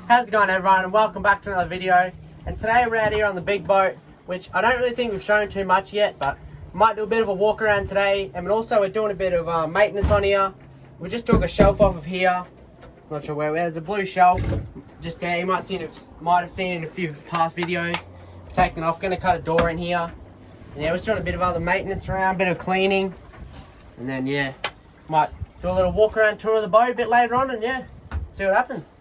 How's it going, everyone, and welcome back to another video. And today we're out here on the big boat, which I don't really think we've shown too much yet, but we might do a bit of a walk around today. And also we're doing a bit of maintenance on here. We just took a shelf off of here. Not sure where. There's a blue shelf just there. You might have seen it in a few past videos. Taking it off, going to cut a door in here. And yeah, we're just doing a bit of other maintenance around, a bit of cleaning. And then yeah, might do a little walk around tour of the boat a bit later on, and yeah, see what happens.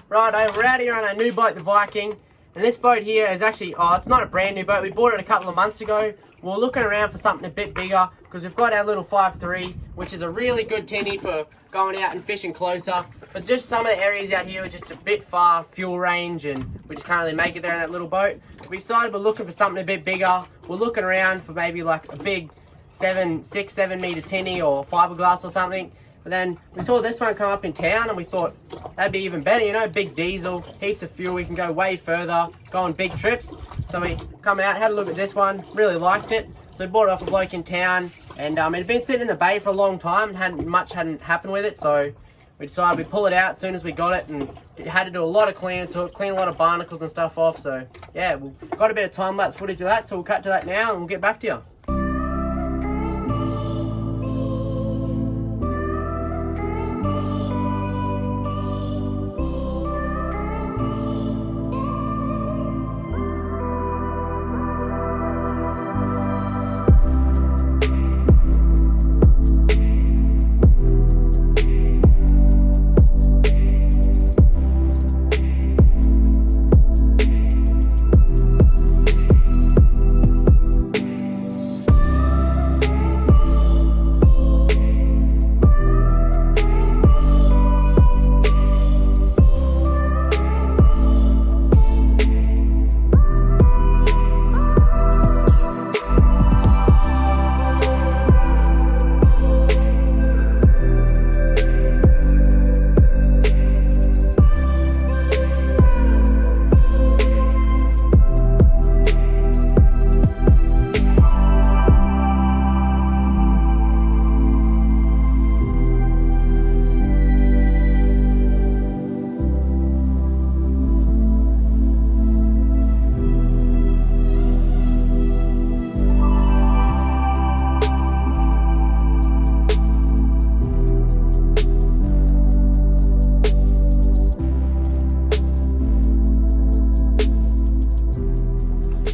Right, we're out here on our new boat, the Viking. And this boat here is actually, it's not a brand new boat. We bought it a couple of months ago. We're looking around for something a bit bigger because we've got our little 5.3, which is a really good tinny for going out and fishing closer. But just some of the areas out here are just a bit far, fuel range, and we just can't really make it there in that little boat. So we decided we're looking for something a bit bigger. We're looking around for maybe like a big 6, 7 meter tinny or fiberglass or something. But then we saw this one come up in town and we thought that'd be even better, you know, big diesel, heaps of fuel, we can go way further, go on big trips. So we come out, had a look at this one, really liked it. So we bought it off a bloke in town, and it had been sitting in the bay for a long time and hadn't happened with it. So we decided we'd pull it out as soon as we got it, and it had to do a lot of cleaning to it, clean a lot of barnacles and stuff off. So yeah, we've got a bit of time-lapse footage of that, so we'll cut to that now and we'll get back to you.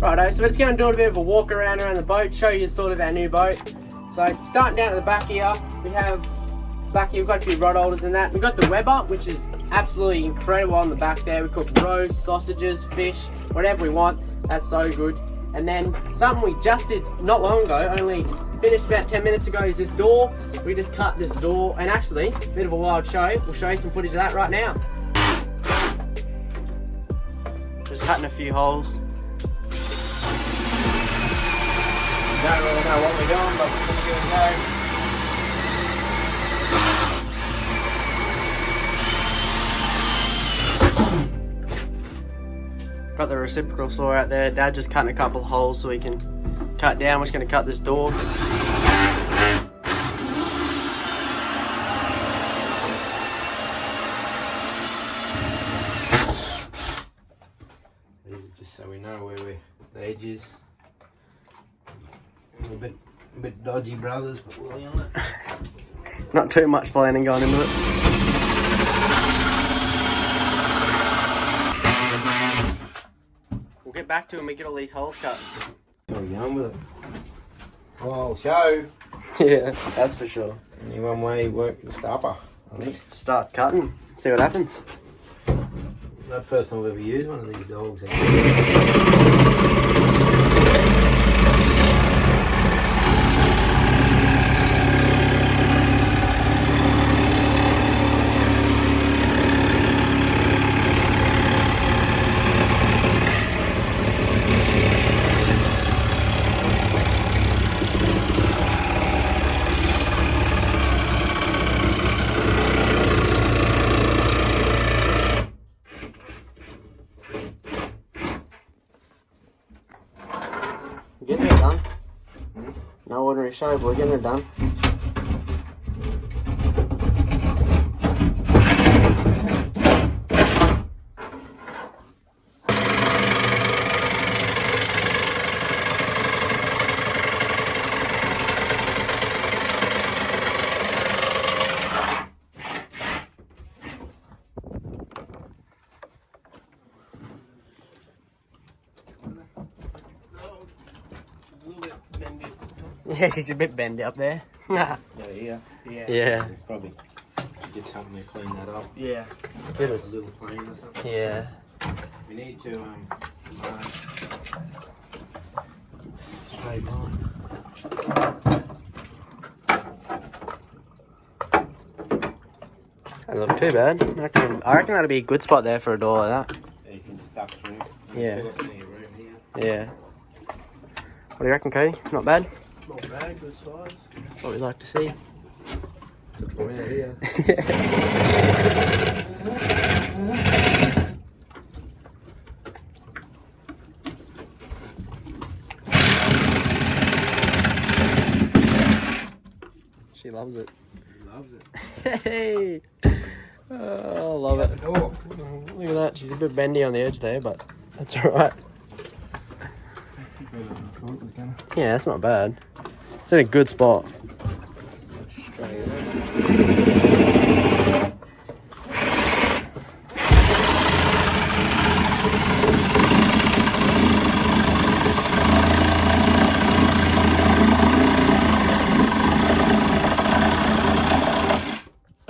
Righto, so we're just going to do a bit of a walk around the boat, show you sort of our new boat. So starting down at the back here, we've got a few rod holders and that. We've got the Weber, which is absolutely incredible on the back there. We cook roast, sausages, fish, whatever we want. That's so good. And then something we just did not long ago, only finished about 10 minutes ago, is this door. We just cut this door, and actually, a bit of a wild show. We'll show you some footage of that right now. Just cutting a few holes. Don't really know what we're doing, but we're going to give it a go. Got the reciprocal saw out there. Dad just cutting a couple of holes so we can cut down. We're just going to cut this door. These are just so we know where the edge is. A bit dodgy, brothers, but we'll on it. Not too much planning going into it. We'll get back to it when we get all these holes cut. Where are we going with it? Well, I'll show. Yeah, that's for sure. Only one way work the stopper, I think. Just start cutting, see what happens. Not first time I've ever used one of these dogs. We're getting it done. No ordinary show, but we're getting it done. Yeah, she's a bit bendy up there. Yeah, yeah. Yeah. Probably get something to clean that up. Yeah. A little plane or something. Yeah. We need to mark Straight line. Doesn't look too bad. I reckon that'll be a good spot there for a door like that. Yeah, you can duck through. Yeah. Still got plenty of room here. Yeah. What do you reckon, Cody? Not bad? Not bad, good size. That's what we like to see. Come out here. She loves it. Loves it. Hey! Oh, I love it. Oh. Look at that. She's a bit bendy on the edge there, but that's alright. Yeah, that's not bad. It's in a good spot. Straight away.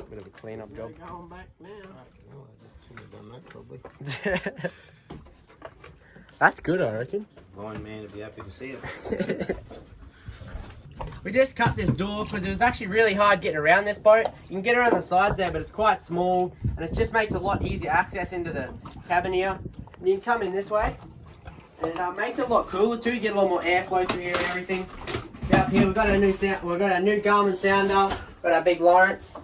Bit of a clean-up job. Going back now. Oh, I just shouldn't have done that probably. That's good, I reckon. Blind man would be happy to see it. We just cut this door because it was actually really hard getting around this boat. You can get around the sides there, but it's quite small, and it just makes it a lot easier access into the cabin here. And you can come in this way, and it makes it a lot cooler too. You get a lot more airflow through here and everything. So up here we've got our new sound. We've got our new Garmin sounder. Got our big Lawrence.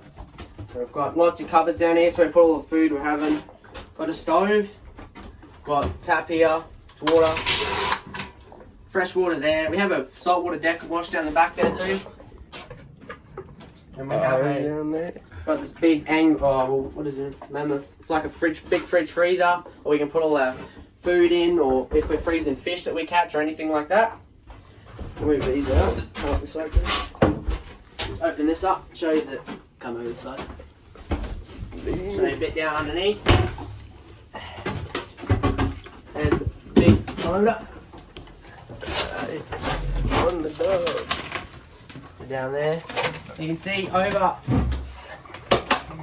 We've got lots of cupboards down here, so we put all the food we're having. Got a stove. Got tap here, water. Fresh water there. We have a saltwater deck wash down the back there too. And we have down there. got this big what is it? Mammoth. It's like a big fridge freezer, or we can put all our food in, or if we're freezing fish that we catch or anything like that. Move these out. Cut this open. Open this up. Show you that. Come over this side. Show you a bit down underneath. There's the big motor. On the dog. So down there, you can see over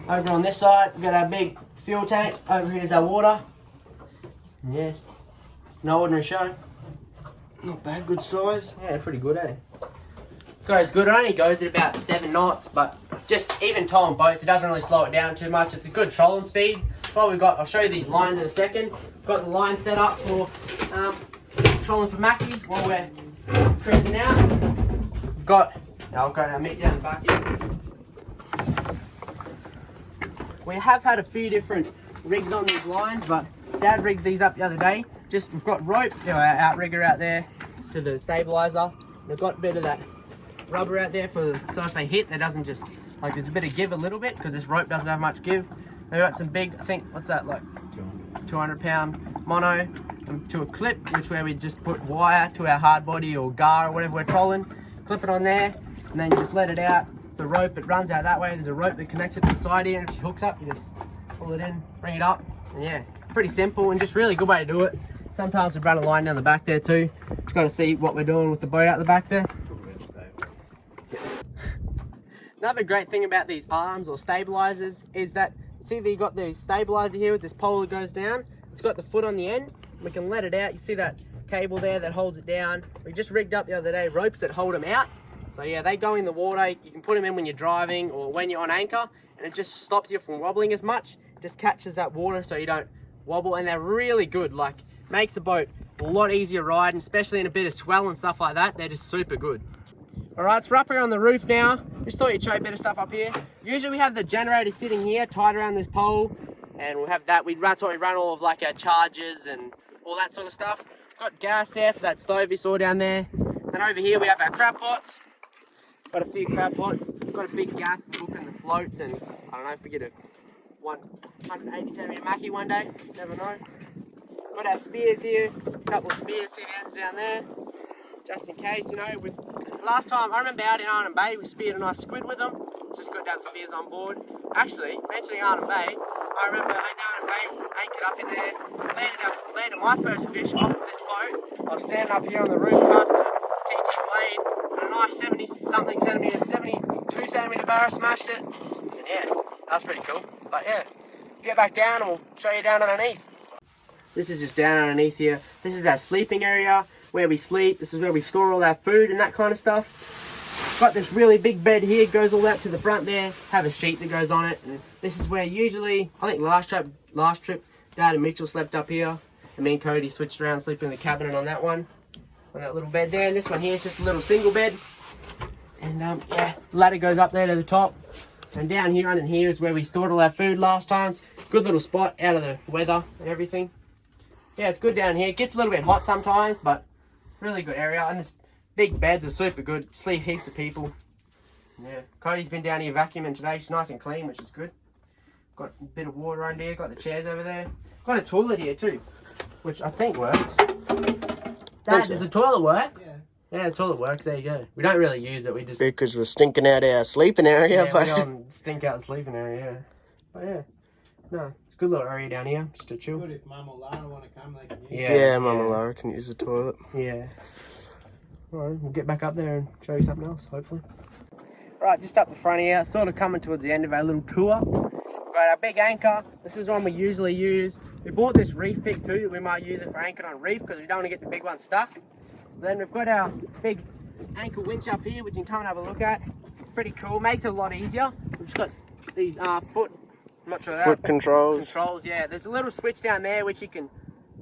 on this side, we've got our big fuel tank. Over here's our water. Yeah, no ordinary show. Not bad, good size. Yeah, pretty good, eh? Goes good. It only goes at about 7 knots, but just even towing boats, it doesn't really slow it down too much. It's a good trolling speed. That's why we've got. I'll show you these lines in a second. Got the line set up for trolling for mackies while we're cruising out. We've got. I'll go and meet down the back here. We have had a few different rigs on these lines, but Dad rigged these up the other day. Just we've got rope, our outrigger out there to the stabilizer. We've got a bit of that rubber out there so if they hit, there doesn't just like there's a bit of give a little bit because this rope doesn't have much give. We've got some big, I think what's that like 200-pound mono to a clip, which where we just put wire to our hard body or gar or whatever we're trolling, clip it on there, and then you just let it out. It's a rope, it runs out that way. There's a rope that connects it to the side here, and if it hooks up, you just pull it in, bring it up, and yeah, pretty simple and just really good way to do it. Sometimes we run a line down the back there too. Just got to see what we're doing with the boat out the back there. Another great thing about these arms or stabilizers is that, see that you got the stabilizer here with this pole that goes down. It's got the foot on the end. We can let it out. You see that cable there that holds it down. We just rigged up the other day ropes that hold them out. So yeah, they go in the water. You can put them in when you're driving or when you're on anchor, and it just stops you from wobbling as much. It just catches that water so you don't wobble, and they're really good. Like, makes the boat a lot easier riding, especially in a bit of swell and stuff like that. They're just super good. Alright, so we're up here on the roof now. Just thought you'd show you a bit of stuff up here. Usually we have the generator sitting here, tied around this pole, and we'll have that. That's what we run all of like our chargers and all that sort of stuff. Got gas there for that stove you saw down there. And over here we have our crab pots. Got a few crab pots. Got a big gaff for hooking the floats, and I don't know if we get a 180 centimetre mackie one day. Never know. Got our spears here. A couple of spears, see the ends down there. Just in case, you know, last time, I remember out in Arnhem Bay, we speared a nice squid with them. Just got to have the spears on board. Actually, mentioning Arnhem Bay, I remember in Arnhem Bay, we anchored up in there, landed my first fish off of this boat. I was standing up here on the roof casting a TT blade, and a nice 70 something centimetre, 72 centimetre barra, smashed it. And yeah, that's pretty cool. But yeah, get back down and we'll show you down underneath. This is just down underneath here. This is our sleeping area where we sleep. This is where we store all our food and that kind of stuff. Got this really big bed here, goes all out to the front there. Have a sheet that goes on it. And this is where usually, I think last trip, Dad and Mitchell slept up here. And me and Cody switched around sleeping in the cabinet on that one. On that little bed there. And this one here is just a little single bed. And yeah, ladder goes up there to the top. And down here under here is where we stored all our food last time. Good little spot out of the weather and everything. Yeah, it's good down here. It gets a little bit hot sometimes, but really good area. And this big beds are super good. Sleep heaps of people. Yeah, Cody's been down here vacuuming today. It's nice and clean, which is good. Got a bit of water under here. Got the chairs over there. Got a toilet here too, which I think works. Dad, does the toilet work? Yeah. Yeah, the toilet works. There you go. We don't really use it. We just... Because we're stinking out our sleeping area. Yeah, but... we don't stink out the sleeping area, yeah. But yeah. No, it's a good little area down here, just to chill. Good if Mum or Lara want to come, they can use it. Yeah, Mum and Lara can use the toilet. Yeah. Alright, we'll get back up there and show you something else, hopefully. Right, just up the front here, sort of coming towards the end of our little tour. We've got our big anchor. This is one we usually use. We bought this reef pick too, that we might use it for anchoring on reef because we don't want to get the big one stuck. Then we've got our big anchor winch up here, which you can come and have a look at. It's pretty cool, makes it a lot easier. We've just got these foot controls. Yeah, there's a little switch down there which you can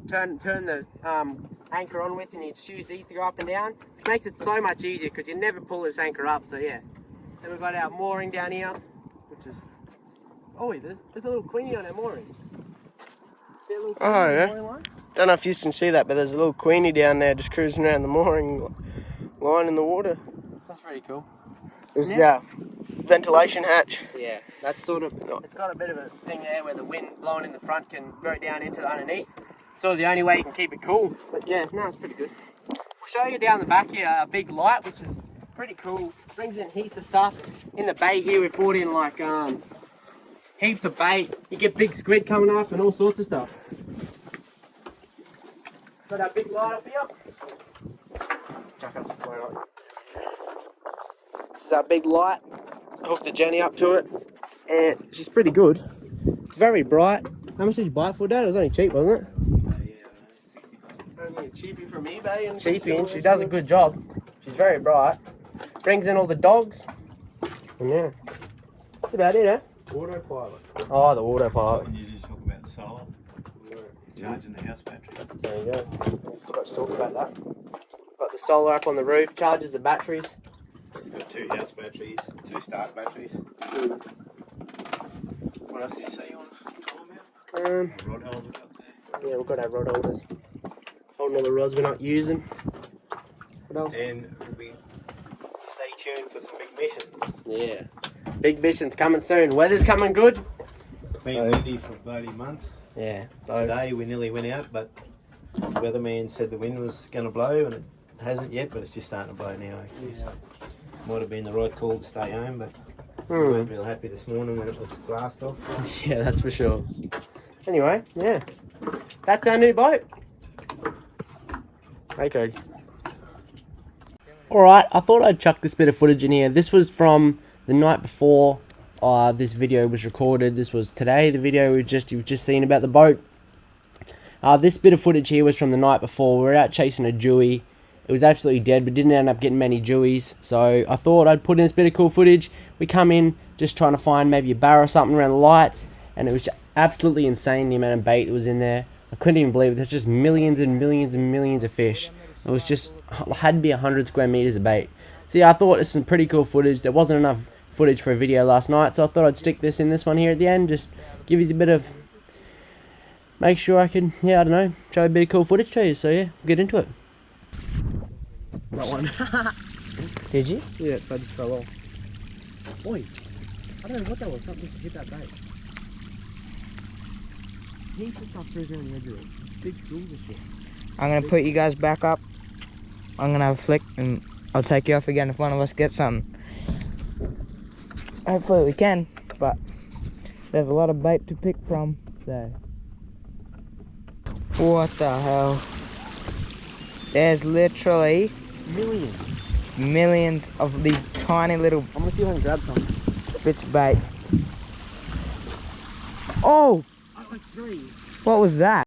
turn the anchor on with, and you just use these to go up and down, which makes it so much easier because you never pull this anchor up. So yeah, then we've got our mooring down here, which is there's a little queenie on our mooring. See a little queenie on the mooring line? Don't know if you can see that, but there's a little queenie down there just cruising around the mooring line in the water. That's pretty cool. This is our ventilation hatch. Yeah, that's sort of, it's got a bit of a thing there where the wind blowing in the front can go down into the underneath. It's sort of the only way you can keep it cool. But yeah, no, it's pretty good. We'll show you down the back here a big light, which is pretty cool. Brings in heaps of stuff. In the bait here, we've brought in like heaps of bait. You get big squid coming off and all sorts of stuff. Got our big light up here. Chuck us the phone on. This is our big light. Hook the Jenny up to it, and she's pretty good. It's very bright. How much did you buy it for, Dad? It was only cheap, wasn't it? Yeah, only a cheapie from eBay. And Cheapie, and she does a good job. She's very bright. Brings in all the dogs. And yeah, that's about it, eh? Autopilot. Oh, the autopilot. And you just talk about the solar. Charging the house battery. There you go. Forgot to talk about that. Got the solar up on the roof. Charges the batteries. It's got 2 house batteries, 2 start batteries. What else did you say you want to talk about? Rod holders up there. Yeah, we've got our rod holders. Holding all the rods we're not using. What else? And we stay tuned for some big missions. Yeah. Big missions coming soon. Weather's coming good. Been windy for bloody months. Yeah. So today we nearly went out, but the weatherman said the wind was going to blow, and it hasn't yet, but it's just starting to blow now actually. So might have been the right call to stay home, but we weren't real happy this morning when it was glassed off. Yeah, that's for sure. Anyway, yeah, that's our new boat. Hey, Cody. Alright, I thought I'd chuck this bit of footage in here. This was from the night before this video was recorded. This was today, the video you've just seen about the boat. This bit of footage here was from the night before. We were out chasing a jewie. It was absolutely dead, but didn't end up getting many jewies. So I thought I'd put in this bit of cool footage. We come in just trying to find maybe a bar or something around the lights, and it was absolutely insane the amount of bait that was in there. I couldn't even believe it. There's just millions and millions and millions of fish. It was just, had to be 100 square meters of bait. So yeah, I thought this is some pretty cool footage. There wasn't enough footage for a video last night, so I thought I'd stick this in this one here at the end. Just give you a bit of, make sure I can, yeah, I don't know, show a bit of cool footage to you. So yeah, get into it. That one. Did you? Yeah, that just fell off. Oi, I don't know what that was. Something just hit that bait. Heaps of stuff through on the edge of it. Big schools of shit. I'm going to put you guys back up. I'm going to have a flick and I'll take you off again if one of us gets something. Hopefully we can, but there's a lot of bait to pick from, so. What the hell? There's literally millions. millions of these tiny little I'm gonna see if I can grab some. bits of bait. Oh! I got 3. What was that?